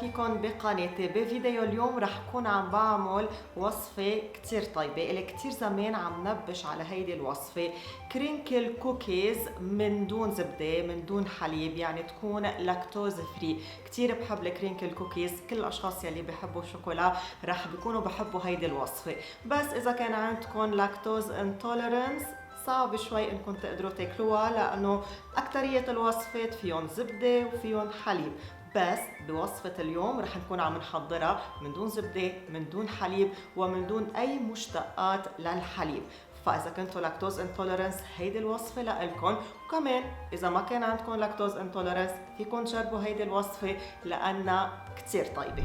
فيكم بقناتي. بفيديو اليوم رح كون عم بعمل وصفة كتير طيبة، إلي كتير زمان عم نبش على هيدي الوصفة. كرينكل كوكيز من دون زبدة من دون حليب، يعني تكون لاكتوز فري. كتير بحب الكرينكل كوكيز، كل الأشخاص يلي بحبوا الشوكولا رح بيكونوا بحبوا هيدي الوصفة. بس إذا كان عندكم لاكتوز انتولرنس صعب شوي انكم تقدروا تاكلوها، لانه اكترية الوصفات فيهم زبدة وفيهم حليب. بس بوصفة اليوم رح نكون عم نحضرها من دون زبدة من دون حليب ومن دون اي مشتقات للحليب. فاذا كنتوا لاكتوز انتولرنس هيدي الوصفة لإلكن. وكمان اذا ما كان عندكم لاكتوز انتولرنس فيكن تجربوا هيدي الوصفة لانها كتير طيبة.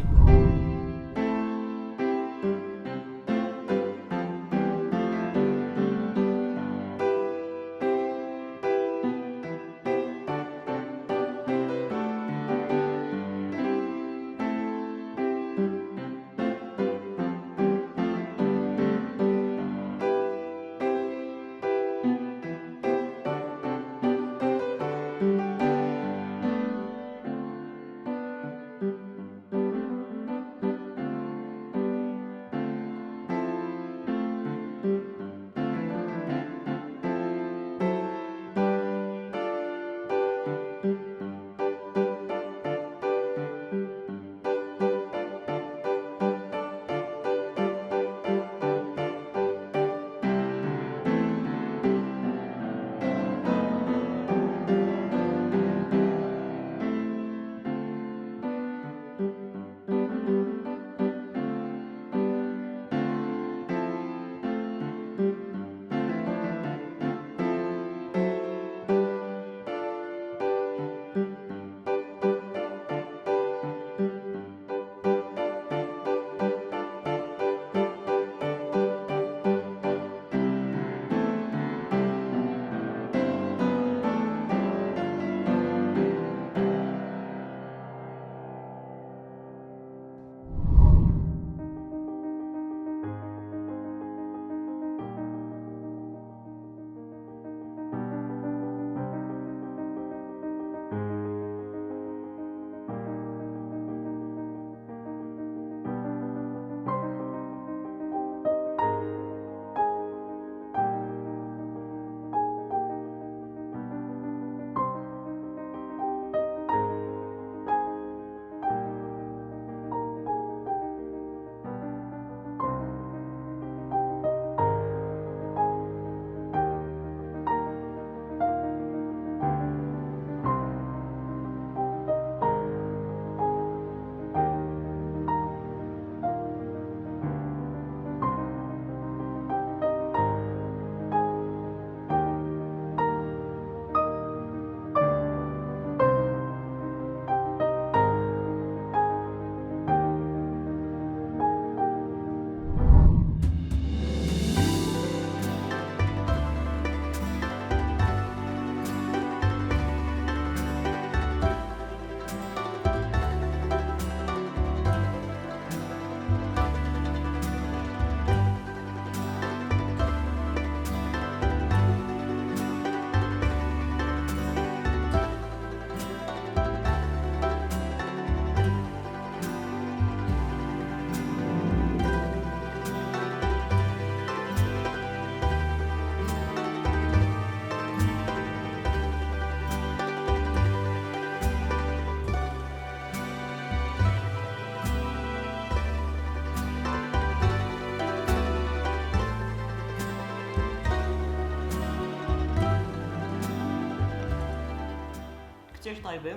كتير طيبة،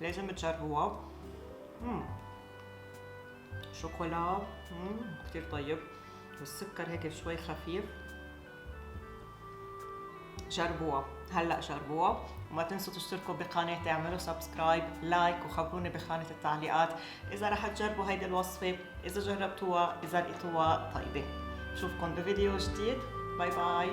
لازم تجربوها. شوكولا كتير طيب، والسكر هيك شوي خفيف. جربوها هلا، جربوها. وما تنسوا تشتركوا بقناتي، اعملوا سبسكرايب لايك وخبروني بخانة التعليقات اذا رح تجربوا هيدي الوصفة، اذا جربتوها، اذا لقيتوها طيبة. بشوفكن بفيديو جديد. باي باي.